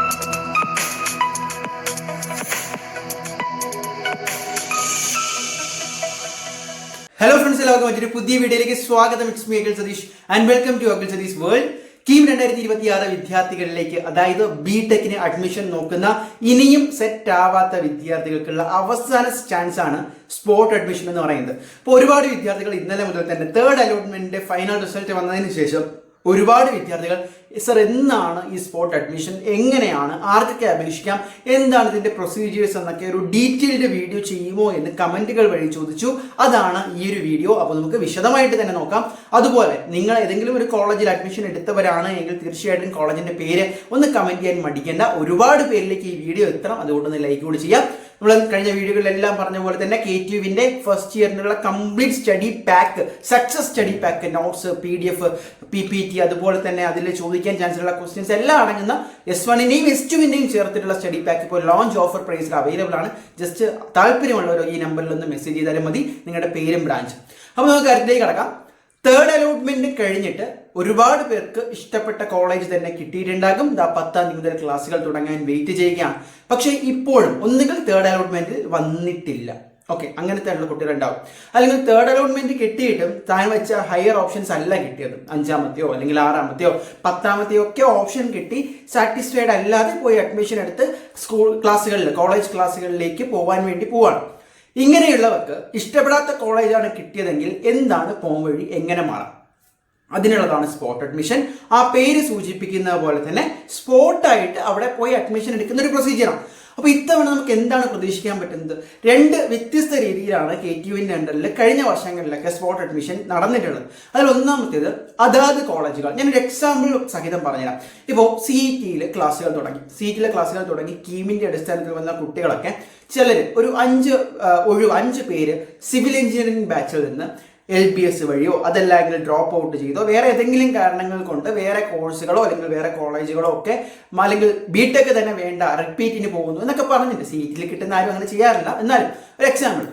Hello friends, എല്ലാവർക്കും മറ്റൊരു പുതിയ വീഡിയോയിലേക്ക് സ്വാഗതം. It's me Akhil Satheesh and welcome to Akhil Satheesh world. KEAM 2026 വിദ്യാർത്ഥികളിലേക്ക്, അതായത് ബിടെക്കിന് അഡ്മിഷൻ നോക്കുന്ന ഇനിയും സെറ്റ് ആവാത്ത വിദ്യാർത്ഥികൾക്കുള്ള അവസാന ചാൻസ് ആണ് സ്പോട്ട് അഡ്മിഷൻ എന്ന് പറയുന്നത്. അപ്പോൾ ഒരുപാട് വിദ്യാർത്ഥികൾ ഇന്നലെ മുതൽ തന്നെ തേർഡ് അലോട്ട്മെന്റിന്റെ ഫൈനൽ റിസൾട്ട് വന്നതിന് ശേഷം ഒരുപാട് വിദ്യാർത്ഥികൾ സർ എന്നാണ് ഈ സ്പോട്ട് അഡ്മിഷൻ, എങ്ങനെയാണ്, ആർക്കൊക്കെ അപേക്ഷിക്കാം, എന്താണ് ഇതിന്റെ പ്രൊസീജിയേഴ്സ് എന്നൊക്കെ ഒരു ഡീറ്റെയിൽഡ് വീഡിയോ ചെയ്യുമോ എന്ന് കമന്റുകൾ വഴി ചോദിച്ചു. അതാണ് ഈ ഒരു വീഡിയോ. അപ്പോൾ നമുക്ക് വിശദമായിട്ട് തന്നെ നോക്കാം. അതുപോലെ നിങ്ങൾ ഏതെങ്കിലും ഒരു കോളേജിൽ അഡ്മിഷൻ എടുത്തവരാണ് എങ്കിൽ തീർച്ചയായിട്ടും കോളേജിന്റെ പേര് ഒന്ന് കമന്റ് ചെയ്യാൻ മടിക്കേണ്ട. ഒരുപാട് പേരിലേക്ക് ഈ വീഡിയോ എത്തണം, അതുകൊണ്ടൊന്ന് ലൈക്ക് കൂടി ചെയ്യാം. നമ്മൾ കഴിഞ്ഞ വീഡിയോകളിലെല്ലാം പറഞ്ഞ പോലെ തന്നെ KTUവിന്റെ ഫസ്റ്റ് ഇയറിനുള്ള complete study pack, success study pack, notes, PDF, PPT, അതുപോലെ തന്നെ അതിൽ ചോദിക്കാൻ ചാൻസ് ഉള്ള ക്വസ്റ്റ്യൻസ് എല്ലാം അടങ്ങുന്ന S1ന്റെയും S2വിന്റെയും ചേർത്തിട്ടുള്ള സ്റ്റഡി പാക്ക് ഇപ്പോൾ ലോഞ്ച് ഓഫർ പ്രൈസിൽ അവൈലബിൾ ആണ്. ജസ്റ്റ് താല്പര്യമുള്ളവരോ ഈ നമ്പറിൽ ഒന്ന് മെസ്സേജ് ചെയ്താലും മതി, നിങ്ങളുടെ പേരും ബ്രാഞ്ചും. അപ്പോൾ നമുക്ക് കാര്യത്തിലേക്ക് കടക്കാം. തേർഡ് അലോട്ട്മെന്റ് കഴിഞ്ഞിട്ട് ഒരുപാട് പേർക്ക് ഇഷ്ടപ്പെട്ട കോളേജ് തന്നെ കിട്ടിയിട്ടുണ്ടാകും. 10ാം തീയതി മുതൽ ക്ലാസ്സുകൾ തുടങ്ങാൻ വെയിറ്റ് ചെയ്യുകയാണ്. പക്ഷേ ഇപ്പോഴും ഒന്നുകിൽ തേർഡ് അലോട്ട്മെന്റിൽ വന്നിട്ടില്ല, ഓക്കെ, അങ്ങനത്തെ ഉള്ള കുട്ടികളുണ്ടാവും. അല്ലെങ്കിൽ തേർഡ് അലോട്ട്മെന്റ് കിട്ടിയിട്ടും താൻ വെച്ച ഹയർ ഓപ്ഷൻസ് അല്ല കിട്ടിയത്. 5ാമത്തെയോ അല്ലെങ്കിൽ 6ാമത്തെയോ 10ാമത്തെയോ ഒക്കെ ഓപ്ഷൻ കിട്ടി സാറ്റിസ്ഫൈഡ് അല്ലാതെ പോയി അഡ്മിഷൻ എടുത്ത് സ്കൂൾ ക്ലാസ്സുകളിൽ, കോളേജ് ക്ലാസ്സുകളിലേക്ക് പോകാൻ വേണ്ടി പോവാണ്. ഇങ്ങനെയുള്ളവർക്ക് ഇഷ്ടപ്പെടാത്ത കോളേജാണ് കിട്ടിയതെങ്കിൽ എന്താണ് പോംവഴി, എങ്ങനെ മാറാം? അതിനുള്ളതാണ് സ്പോട്ട് അഡ്മിഷൻ. ആ പേര് സൂചിപ്പിക്കുന്ന പോലെ തന്നെ സ്പോട്ടായിട്ട് അവിടെ പോയി അഡ്മിഷൻ എടുക്കുന്ന ഒരു പ്രൊസീജിയറാണ്. അപ്പോൾ ഇത്തവണ നമുക്ക് എന്താണ് പ്രതീക്ഷിക്കാൻ പറ്റുന്നത്? 2 വ്യത്യസ്ത രീതിയിലാണ് KTUവിന്റെ അണ്ടറിൽ കഴിഞ്ഞ വർഷങ്ങളിലൊക്കെ സ്പോട്ട് അഡ്മിഷൻ നടന്നിട്ടുള്ളത്. അതിൽ ഒന്നാമത്തേത് അതാത് കോളേജുകൾ. ഞാനൊരു എക്സാമ്പിൾ സഹിതം പറഞ്ഞുതരാം. ഇപ്പോൾ CETയിലെ ക്ലാസ്സുകൾ തുടങ്ങി കീമിന്റെ അടിസ്ഥാനത്തിൽ വന്ന കുട്ടികളൊക്കെ ചിലർ ഒരു 5 പേര് സിവിൽ എഞ്ചിനീയറിംഗ് ബാച്ചിൽ നിന്ന് LBS വഴിയോ അതല്ലെങ്കിൽ ഡ്രോപ്പ് ഔട്ട് ചെയ്തോ വേറെ ഏതെങ്കിലും കാരണങ്ങൾ കൊണ്ട് വേറെ കോഴ്സുകളോ അല്ലെങ്കിൽ വേറെ കോളേജുകളോ ഒക്കെ, അല്ലെങ്കിൽ ബിടെക് തന്നെ വേണ്ട, റിപ്പീറ്റിന് പോകുന്നു എന്നൊക്കെ പറഞ്ഞിട്ട് സീറ്റിൽ കിട്ടുന്ന ആരും അങ്ങനെ ചെയ്യാറില്ല. എന്നാലും ഒരു എക്സാമ്പിൾ,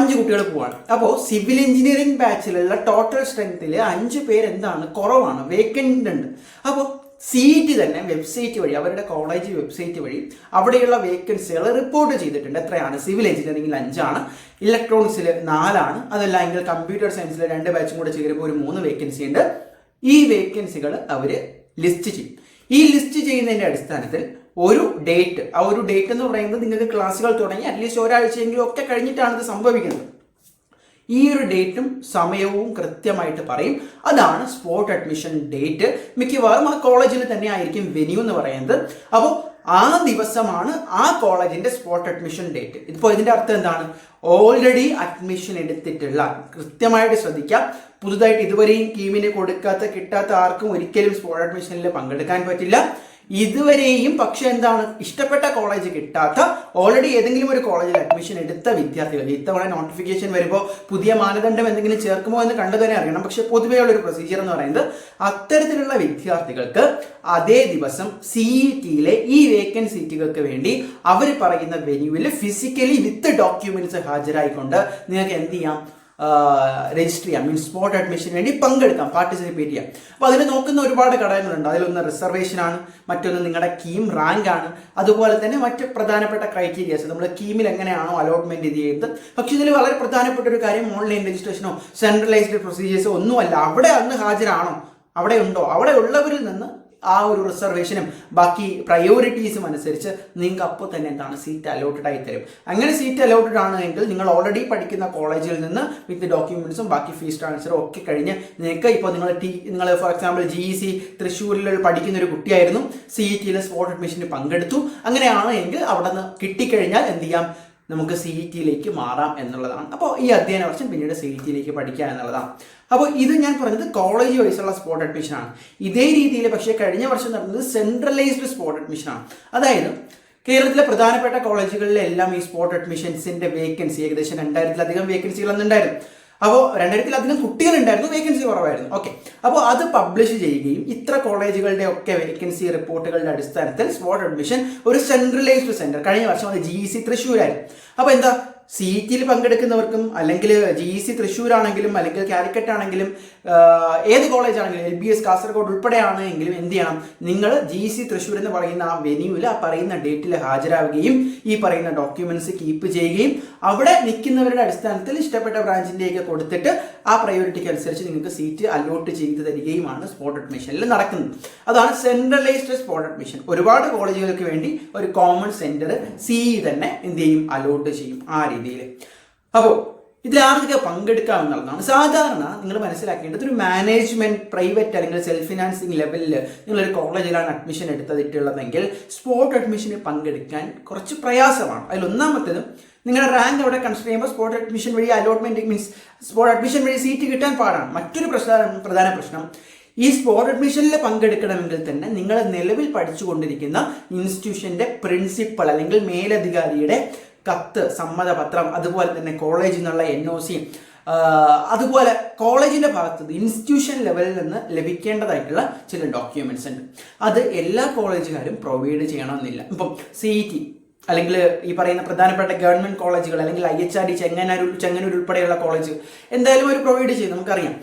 5 കുട്ടികൾ പോവാണ്. അപ്പോൾ സിവിൽ എഞ്ചിനീയറിംഗ് ബാച്ചിലുള്ള ടോട്ടൽ സ്ട്രെങ്ത്തിൽ 5 പേര് എന്താണ് കുറവാണ്, വേക്കൻ്റ് ഉണ്ട്. അപ്പോൾ CET തന്നെ വെബ്സൈറ്റ് വഴി, അവരുടെ കോളേജ് വെബ്സൈറ്റ് വഴി അവിടെയുള്ള വേക്കൻസികൾ റിപ്പോർട്ട് ചെയ്തിട്ടുണ്ട്. എത്രയാണ്? സിവിൽ എഞ്ചിനീയറിംഗിൽ 5 ആണ്, ഇലക്ട്രോണിക്സിൽ 4 ആണ്, അതല്ലെങ്കിൽ കമ്പ്യൂട്ടർ സയൻസിൽ 2 ബാച്ചും കൂടെ ചേരുമ്പോൾ ഒരു 3 വേക്കൻസി ഉണ്ട്. ഈ വേക്കൻസികൾ അവർ ലിസ്റ്റ് ചെയ്യും. ഈ ലിസ്റ്റ് ചെയ്യുന്നതിന്റെ അടിസ്ഥാനത്തിൽ ഒരു ഡേറ്റ്, ആ ഒരു ഡേറ്റ് എന്ന് പറയുന്നത് നിങ്ങൾക്ക് ക്ലാസ്സുകൾ തുടങ്ങി അറ്റ്ലീസ്റ്റ് ഒരാഴ്ചയെങ്കിലും ഒക്കെ കഴിഞ്ഞിട്ടാണ് ഇത് സംഭവിക്കുന്നത്. ഈ ഒരു ഡേറ്റും സമയവും കൃത്യമായിട്ട് പറയും. അതാണ് സ്പോട്ട് അഡ്മിഷൻ ഡേറ്റ്. മിക്കവാറും ആ കോളേജിൽ തന്നെ ആയിരിക്കും വെന്യൂ എന്ന് പറയുന്നത്. അപ്പോൾ ആ ദിവസമാണ് ആ കോളേജിന്റെ സ്പോട്ട് അഡ്മിഷൻ ഡേറ്റ്. ഇപ്പോൾ ഇതിന്റെ അർത്ഥം എന്താണ്? ഓൾറെഡി അഡ്മിഷൻ എടുത്തിട്ടുള്ള, കൃത്യമായിട്ട് ശ്രദ്ധിക്കാം, പുതുതായിട്ട് ഇതുവരെയും കീമിന് കിട്ടാത്ത ആർക്കും ഒരിക്കലും സ്പോട്ട് അഡ്മിഷനിൽ പങ്കെടുക്കാൻ പറ്റില്ല. ഇതുവരെയും പക്ഷെ എന്താണ്, ഇഷ്ടപ്പെട്ട കോളേജ് കിട്ടാത്ത, ഓൾറെഡി ഏതെങ്കിലും ഒരു കോളേജിൽ അഡ്മിഷൻ എടുത്ത വിദ്യാർത്ഥികൾ, ഇത്തവണ നോട്ടിഫിക്കേഷൻ വരുമ്പോൾ പുതിയ മാനദണ്ഡം എന്തെങ്കിലും ചേർക്കുമോ എന്ന് കണ്ടു തന്നെ അറിയണം. പക്ഷെ പൊതുവെയുള്ള ഒരു പ്രൊസീജിയർ എന്ന് പറയുന്നത് അത്തരത്തിലുള്ള വിദ്യാർത്ഥികൾക്ക് അതേ ദിവസം CETയിലെ ഈ വേക്കൻറ്റ് സീറ്റുകൾക്ക് വേണ്ടി അവർ പറയുന്ന വെന്യൂവിൽ ഫിസിക്കലി വിത്ത് ഡോക്യുമെന്റ്സ് ഹാജരായിക്കൊണ്ട് നിങ്ങൾക്ക് എന്ത് ചെയ്യാം, രജിസ്റ്റർ ചെയ്യാം, മീൻസ് സ്പോട്ട് അഡ്മിഷന് വേണ്ടി പങ്കെടുക്കാം, പാർട്ടിസിപ്പേറ്റ് ചെയ്യാം. അപ്പോൾ അതിന് നോക്കുന്ന ഒരുപാട് ഘടകങ്ങളുണ്ട്. അതിലൊന്ന് റിസർവേഷൻ ആണ്, മറ്റൊന്ന് നിങ്ങളുടെ കീം റാങ്ക് ആണ്, അതുപോലെ തന്നെ മറ്റ് പ്രധാനപ്പെട്ട ക്രൈറ്റീരിയാസ്, നമ്മൾ കീമിൽ എങ്ങനെയാണോ അലോട്ട്മെന്റ് ചെയ്യുന്നത്. പക്ഷെ ഇതിൽ വളരെ പ്രധാനപ്പെട്ട ഒരു കാര്യം, ഓൺലൈൻ രജിസ്ട്രേഷനോ സെൻട്രലൈസ്ഡ് പ്രൊസീജിയേഴ്സോ ഒന്നുമല്ല. അവിടെ അന്ന് ഹാജരാണോ, അവിടെ ഉണ്ടോ, അവിടെ ഉള്ളവരിൽ നിന്ന് ആ ഒരു റിസർവേഷനും ബാക്കി പ്രയോറിറ്റീസും അനുസരിച്ച് നിങ്ങൾക്ക് അപ്പോൾ തന്നെ എന്താണ്, സീറ്റ് അലോട്ടഡ് ആയി തരും. അങ്ങനെ സീറ്റ് അലോട്ടഡ് ആണെങ്കിൽ നിങ്ങൾ ഓൾറെഡി പഠിക്കുന്ന കോളേജിൽ നിന്ന് വിത്ത് ഡോക്യുമെന്റ്സും ബാക്കി ഫീസ് ട്രാൻസ്ഫറും ഒക്കെ കഴിഞ്ഞ് നിങ്ങൾക്ക് ഇപ്പോൾ നിങ്ങൾ ഫോർ എക്സാമ്പിൾ GEC തൃശ്ശൂരിൽ പഠിക്കുന്ന ഒരു കുട്ടിയായിരുന്നു, CETയിലെ സ്പോട്ട് അഡ്മിഷന് പങ്കെടുത്തു. അങ്ങനെയാണ് എങ്കിൽ അവിടെ നിന്ന് കിട്ടിക്കഴിഞ്ഞാൽ എന്ത് ചെയ്യാം, നമുക്ക് CETയിലേക്ക് മാറാം എന്നുള്ളതാണ്. അപ്പോൾ ഈ അധ്യയന വർഷം പിന്നീട് CETയിലേക്ക് പഠിക്കുക എന്നുള്ളതാണ്. അപ്പോൾ ഇത് ഞാൻ പറഞ്ഞത് കോളേജ് വൈസുള്ള സ്പോട്ട് അഡ്മിഷൻ ആണ്. ഇതേ രീതിയിൽ പക്ഷേ കഴിഞ്ഞ വർഷം നടന്നത് സെൻട്രലൈസ്ഡ് സ്പോട്ട് അഡ്മിഷൻ ആണ്. അതായത് കേരളത്തിലെ പ്രധാനപ്പെട്ട കോളേജുകളിലെല്ലാം ഈ സ്പോട്ട് അഡ്മിഷൻസിന്റെ വേക്കൻസി ഏകദേശം 2000-ലധികം വേക്കൻസികൾ അന്നുണ്ടായിരുന്നു. അപ്പോൾ 2000-ലധികം കുട്ടികളുണ്ടായിരുന്നു, വേക്കൻസി കുറവായിരുന്നു. ഓക്കെ, അപ്പോൾ അത് പബ്ലിഷ് ചെയ്യുകയും ഇത്ര കോളേജുകളുടെ ഒക്കെ വേക്കൻസി റിപ്പോർട്ടുകളുടെ അടിസ്ഥാനത്തിൽ സ്പോട്ട് അഡ്മിഷൻ ഒരു സെൻട്രലൈസ്ഡ് സെന്റർ, കഴിഞ്ഞ വർഷം അത് GEC തൃശ്ശൂരായിരുന്നു. അപ്പോൾ എന്താ, സീറ്റിൽ പങ്കെടുക്കുന്നവർക്കും അല്ലെങ്കിൽ GEC തൃശ്ശൂരാണെങ്കിലും അല്ലെങ്കിൽ കാലിക്കറ്റ് ആണെങ്കിലും ഏത് കോളേജ് ആണെങ്കിലും LBS കാസർഗോഡ് ഉൾപ്പെടെയാണ് എങ്കിലും എന്ത് ചെയ്യണം, നിങ്ങൾ GEC തൃശ്ശൂർ എന്ന് പറയുന്ന ആ വെന്യൂവിൽ ആ പറയുന്ന ഡേറ്റിൽ ഹാജരാവുകയും ഈ പറയുന്ന ഡോക്യുമെന്റ്സ് കീപ്പ് ചെയ്യുകയും അവിടെ നിൽക്കുന്നവരുടെ അടിസ്ഥാനത്തിൽ ഇഷ്ടപ്പെട്ട ബ്രാഞ്ചിൻ്റെയൊക്കെ കൊടുത്തിട്ട് ആ പ്രയോറിറ്റിക്ക് അനുസരിച്ച് നിങ്ങൾക്ക് സീറ്റ് അലോട്ട് ചെയ്ത് തരികയുമാണ് സ്പോട്ട് അഡ്മിഷനിൽ നടക്കുന്നത്. അതാണ് സെൻട്രലൈസ്ഡ് സ്പോട്ട് അഡ്മിഷൻ. ഒരുപാട് കോളേജുകൾക്ക് വേണ്ടി ഒരു കോമൺ സെന്റർ CE തന്നെ എന്ത് ചെയ്യും, അലോട്ട് ചെയ്യും ആ രീതിയിൽ. അപ്പോൾ ഇതിൽ ആർക്കൊക്കെ പങ്കെടുക്കാം എന്നുള്ളതാണ്. സാധാരണ നിങ്ങൾ മനസ്സിലാക്കേണ്ടത് ഒരു മാനേജ്മെന്റ്, പ്രൈവറ്റ് അല്ലെങ്കിൽ സെൽഫ് ഫിനാൻസിങ് ലെവലിൽ നിങ്ങളൊരു കോളേജിലാണ് അഡ്മിഷൻ എടുത്തിട്ടുള്ളതെങ്കിൽ സ്പോട്ട് അഡ്മിഷന് പങ്കെടുക്കാൻ കുറച്ച് പ്രയാസമാണ്. അതിൽ ഒന്നാമത്തേത് നിങ്ങളുടെ റാങ്ക് അവിടെ കൺസിഡർ ചെയ്യുമ്പോൾ സ്പോട്ട് അഡ്മിഷൻ വഴി അലോട്ട്മെന്റ് മീൻസ് സ്പോട്ട് അഡ്മിഷൻ വഴി സീറ്റ് കിട്ടാൻ പാടാണ്. മറ്റൊരു പ്രധാന പ്രശ്നം, ഈ സ്പോട്ട് അഡ്മിഷനിൽ പങ്കെടുക്കണമെങ്കിൽ തന്നെ നിങ്ങൾ നിലവിൽ പഠിച്ചുകൊണ്ടിരിക്കുന്ന ഇൻസ്റ്റിറ്റ്യൂഷന്റെ പ്രിൻസിപ്പൽ അല്ലെങ്കിൽ മേലധികാരിയുടെ കത്ത്, സമ്മതപത്രം, അതുപോലെ തന്നെ കോളേജിൽ നിന്നുള്ള NOC, അതുപോലെ കോളേജിന്റെ ഭാഗത്ത് ഇൻസ്റ്റിറ്റ്യൂഷൻ ലെവലിൽ നിന്ന് ലഭിക്കേണ്ടതായിട്ടുള്ള ചില ഡോക്യുമെന്റ്സ് ഉണ്ട്. അത് എല്ലാ കോളേജുകാരും പ്രൊവൈഡ് ചെയ്യണമെന്നില്ല. ഇപ്പം CET അല്ലെങ്കിൽ ഈ പറയുന്ന പ്രധാനപ്പെട്ട ഗവൺമെന്റ് കോളേജുകൾ അല്ലെങ്കിൽ IHRD ചെങ്ങന്നൂർ ഉൾപ്പെടെയുള്ള കോളേജ് എന്തായാലും അവർ പ്രൊവൈഡ് ചെയ്യും, നമുക്കറിയാം,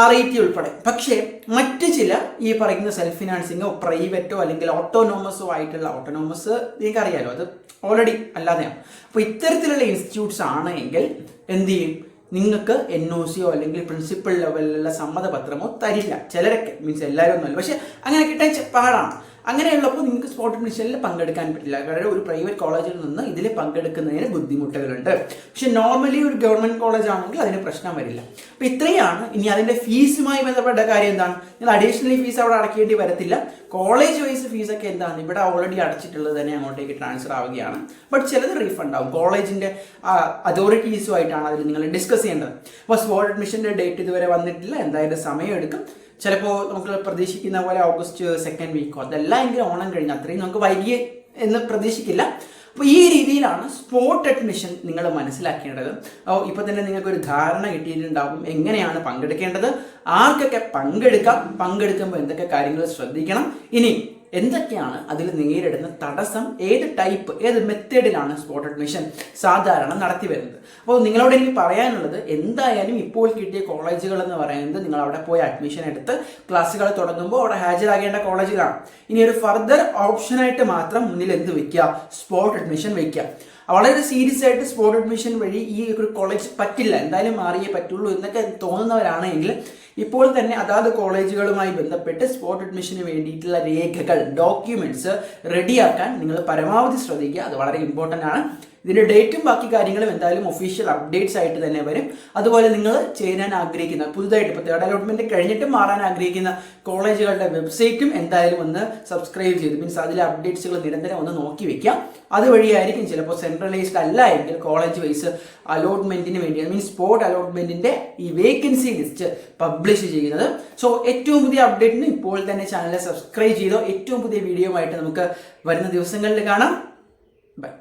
RIT ഉൾപ്പെടെ. പക്ഷേ മറ്റ് ചില ഈ പറയുന്ന സെൽഫ് ഫിനാൻസിങ്ങോ പ്രൈവറ്റോ അല്ലെങ്കിൽ ഓട്ടോണോമസോ ആയിട്ടുള്ള, ഓട്ടോണോമസ് നിങ്ങൾക്ക് അറിയാലോ, അത് ഓൾറെഡി അല്ലാതെയാണ്. അപ്പോൾ ഇത്തരത്തിലുള്ള ഇൻസ്റ്റിറ്റ്യൂട്ട്സ് ആണ് എങ്കിൽ എന്ത് ചെയ്യും, നിങ്ങൾക്ക് NOCയോ അല്ലെങ്കിൽ പ്രിൻസിപ്പൽ ലെവലിലുള്ള സമ്മതപത്രമോ തരില്ല. ചിലരൊക്കെ, മീൻസ് എല്ലാവരും ഒന്നുമല്ല, പക്ഷെ അങ്ങനെ കിട്ടാൻ പാടാണ്. അങ്ങനെയുള്ളപ്പോൾ നിങ്ങൾക്ക് സ്പോട്ട് അഡ്മിഷനിൽ പങ്കെടുക്കാൻ പറ്റില്ല. കാരണം ഒരു പ്രൈവറ്റ് കോളേജിൽ നിന്ന് ഇതിൽ പങ്കെടുക്കുന്നതിന് ബുദ്ധിമുട്ടുകളുണ്ട്. പക്ഷെ നോർമലി ഒരു ഗവൺമെന്റ് കോളേജ് ആണെങ്കിൽ അതിന് പ്രശ്നം വരില്ല. അപ്പോൾ ഇത്രയാണ്. ഇനി അതിന്റെ ഫീസുമായി ബന്ധപ്പെട്ട കാര്യം എന്താണ്, നിങ്ങൾ അഡീഷണലി ഫീസ് അവിടെ അടയ്ക്കേണ്ടി വരത്തില്ല. കോളേജ് വൈസ് ഫീസൊക്കെ എന്താണ്, ഇവിടെ ഓൾറെഡി അടച്ചിട്ടുള്ളത് തന്നെ അങ്ങോട്ടേക്ക് ട്രാൻസ്ഫർ ആവുകയാണ്. ബട്ട് ചിലത് റീഫണ്ട് ആവും. കോളേജിന്റെ അതോറിറ്റീസുമായിട്ടാണ് അതിൽ നിങ്ങൾ ഡിസ്കസ് ചെയ്യേണ്ടത്. അപ്പോൾ സ്പോട്ട് അഡ്മിഷന്റെ ഡേറ്റ് ഇതുവരെ വന്നിട്ടില്ല, എന്തായാലും സമയമെടുക്കും. ചിലപ്പോൾ നമുക്ക് പ്രതീക്ഷിക്കുന്ന പോലെ ഓഗസ്റ്റ് 2nd വീക്കോ, അതല്ല എങ്കിൽ ഓണം കഴിഞ്ഞ്, അത്രയും നമുക്ക് വൈകി എന്ന് പ്രതീക്ഷിക്കില്ല. അപ്പോൾ ഈ രീതിയിലാണ് സ്പോട്ട് അഡ്മിഷൻ നിങ്ങൾ മനസ്സിലാക്കേണ്ടത്. അപ്പോൾ ഇപ്പോൾ തന്നെ നിങ്ങൾക്കൊരു ധാരണ കിട്ടിയിട്ടുണ്ടാവും എങ്ങനെയാണ് പങ്കെടുക്കേണ്ടത്, ആർക്കൊക്കെ പങ്കെടുക്കാം, പങ്കെടുക്കുമ്പോൾ എന്തൊക്കെ കാര്യങ്ങൾ ശ്രദ്ധിക്കണം, ഇനി എന്തൊക്കെയാണ് അതിൽ നേരിടുന്ന തടസ്സം, ഏത് മെത്തേഡിലാണ് സ്പോട്ട് അഡ്മിഷൻ സാധാരണ നടത്തി വരുന്നത്. അപ്പോൾ നിങ്ങളോട് എനിക്ക് പറയാനുള്ളത്, എന്തായാലും ഇപ്പോൾ കിട്ടിയ കോളേജുകൾ എന്ന് പറയുന്നത് നിങ്ങൾ അവിടെ പോയി അഡ്മിഷൻ എടുത്ത് ക്ലാസ്സുകൾ തുടങ്ങുമ്പോൾ അവിടെ ഹാജരാകേണ്ട കോളേജുകളാണ്. ഇനി ഒരു ഫർദർ ഓപ്ഷനായിട്ട് മാത്രം മുന്നിൽ എന്ത് വയ്ക്കുക, സ്പോട്ട് അഡ്മിഷൻ വയ്ക്കുക. വളരെ സീരിയസ് ആയിട്ട് സ്പോട്ട് അഡ്മിഷൻ വഴി ഈ ഒരു കോളേജ് പറ്റില്ല, എന്തായാലും മാറിയേ പറ്റുള്ളൂ എന്നൊക്കെ തോന്നുന്നവരാണെങ്കിൽ ഇപ്പോൾ തന്നെ അതാത് കോളേജുകളുമായി ബന്ധപ്പെട്ട് സ്പോട്ട് അഡ്മിഷന് വേണ്ടിയിട്ടുള്ള രേഖകൾ, ഡോക്യുമെന്റ്സ് റെഡിയാക്കാൻ നിങ്ങൾ പരമാവധി ശ്രദ്ധിക്കുക. അത് വളരെ ഇമ്പോർട്ടൻ്റ് ആണ്. ഇതിന്റെ ഡേറ്റും ബാക്കി കാര്യങ്ങളും എന്തായാലും ഒഫീഷ്യൽ അപ്ഡേറ്റ്സ് ആയിട്ട് തന്നെ വരും. അതുപോലെ നിങ്ങൾ ചേരാൻ ആഗ്രഹിക്കുന്ന, പുതുതായിട്ട് ഇപ്പോൾ തേർഡ് അലോട്ട്മെന്റ് കഴിഞ്ഞിട്ട് മാറാൻ ആഗ്രഹിക്കുന്ന കോളേജുകളുടെ വെബ്സൈറ്റും എന്തായാലും ഒന്ന് സബ്സ്ക്രൈബ് ചെയ്ത്, മീൻസ് അതിലെ അപ്ഡേറ്റ്സുകൾ നിരന്തരം ഒന്ന് നോക്കി വെക്കാം. അതുവഴിയായിരിക്കും ചിലപ്പോൾ സെൻട്രലൈസ്ഡ് അല്ല എങ്കിൽ കോളേജ് വൈസ് അലോട്ട്മെന്റിന് വേണ്ടി, മീൻസ് സ്പോട്ട് അലോട്ട്മെന്റിന്റെ ഈ വേക്കൻസി ലിസ്റ്റ് പബ്ലിഷ് ചെയ്യുന്നത്. സോ ഏറ്റവും പുതിയ അപ്ഡേറ്റിന് ഇപ്പോൾ തന്നെ ചാനൽ സബ്സ്ക്രൈബ് ചെയ്തോ. ഏറ്റവും പുതിയ വീഡിയോ ആയിട്ട് നമുക്ക് വരുന്ന ദിവസങ്ങളിൽ കാണാം. ബൈ.